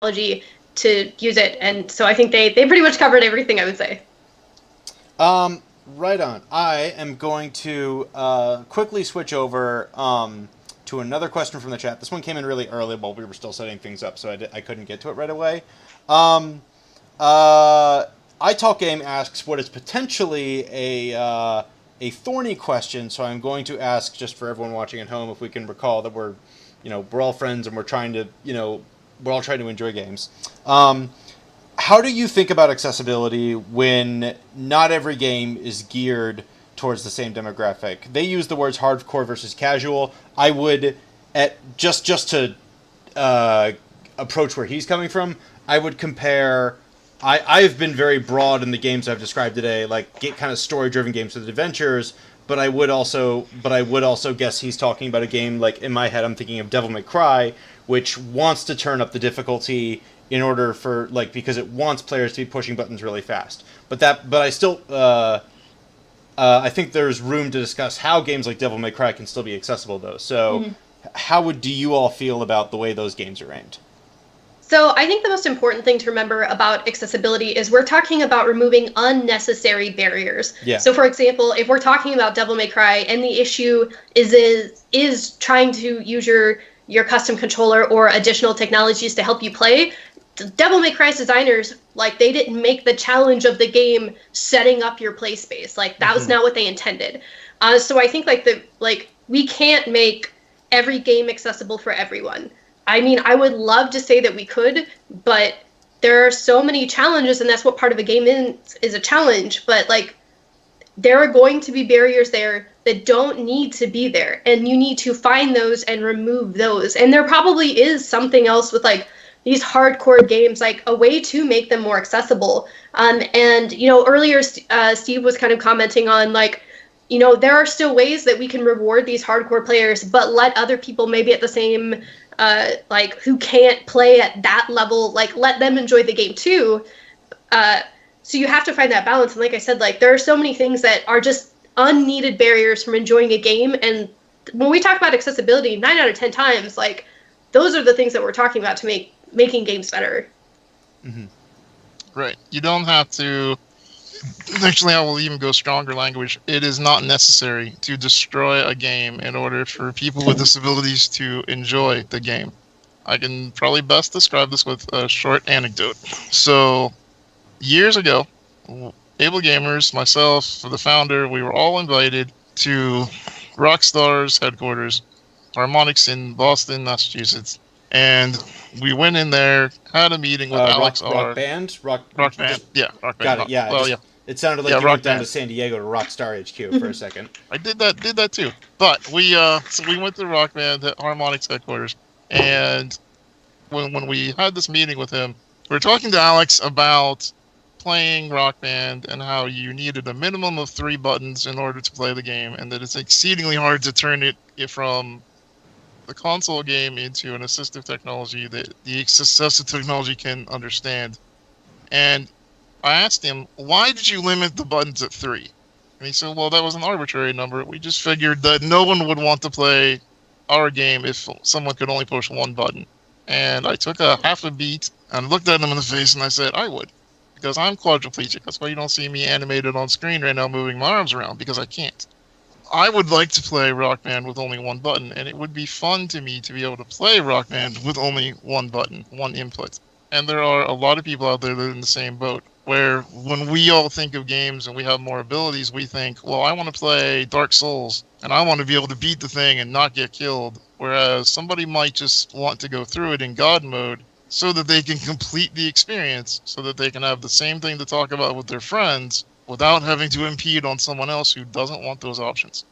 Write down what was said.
technology to use it. And so I think they pretty much covered everything, I would say. Right on. I am going to quickly switch over to another question from the chat. This one came in really early while we were still setting things up, so I couldn't get to it right away. iTalkGame asks what is potentially a thorny question, so I'm going to ask, just for everyone watching at home, if we can recall that we're all friends and we're all trying to enjoy games. How do you think about accessibility when not every game is geared towards the same demographic? They use the words hardcore versus casual. I would, just to approach where he's coming from, I would compare. I've been very broad in the games I've described today, like get kind of story-driven games with adventures. But I would also guess he's talking about a game, like in my head I'm thinking of Devil May Cry, which wants to turn up the difficulty in order for, because it wants players to be pushing buttons really fast. But I still I think there's room to discuss how games like Devil May Cry can still be accessible though. So how do you all feel about the way those games are aimed? So I think the most important thing to remember about accessibility is we're talking about removing unnecessary barriers. Yeah. So for example, if we're talking about Devil May Cry and the issue is trying to use your custom controller or additional technologies to help you play, Devil May Cry's designers, they didn't make the challenge of the game setting up your play space. That was not what they intended. So I think we can't make every game accessible for everyone. I mean, I would love to say that we could, but there are so many challenges, and that's what part of a game is a challenge. But there are going to be barriers there that don't need to be there, and you need to find those and remove those. And there probably is something else with these hardcore games, a way to make them more accessible. And earlier Steve was kind of commenting on there are still ways that we can reward these hardcore players, but let other people maybe at the same who can't play at that level, let them enjoy the game too. So you have to find that balance. And like I said, there are so many things that are just unneeded barriers from enjoying a game. And when we talk about accessibility, 9 out of 10 times, those are the things that we're talking about to making games better. Mm-hmm. Right. You don't have to. Actually, I will even go stronger language. It is not necessary to destroy a game in order for people with disabilities to enjoy the game. I can probably best describe this with a short anecdote. So, years ago, Able Gamers, myself, the founder, we were all invited to Rockstar's headquarters, Harmonix in Boston, Massachusetts. And we went in there, had a meeting with Alex R. Rock Band? Rock Band. Yeah, Rock Band. Got it, yeah. Well, yeah. It sounded like you went down to San Diego to Rockstar HQ for a second. I did that too. But we went to Rock Band at Harmonix headquarters, and when we had this meeting with him, we were talking to Alex about playing Rock Band and how you needed a minimum of 3 buttons in order to play the game, and that it's exceedingly hard to turn it from the console game into an assistive technology that the assistive technology can understand. And I asked him, why did you limit the buttons at 3? And he said, well, that was an arbitrary number. We just figured that no one would want to play our game if someone could only push 1 button. And I took a half a beat and looked at him in the face and I said, I would. Because I'm quadriplegic. That's why you don't see me animated on screen right now moving my arms around, because I can't. I would like to play Rock Band with only 1 button, and it would be fun to me to be able to play Rock Band with only 1 button, 1 input. And there are a lot of people out there that are in the same boat, where when we all think of games and we have more abilities, we think, well, I want to play Dark Souls, and I want to be able to beat the thing and not get killed, whereas somebody might just want to go through it in God mode so that they can complete the experience, so that they can have the same thing to talk about with their friends without having to impede on someone else who doesn't want those options.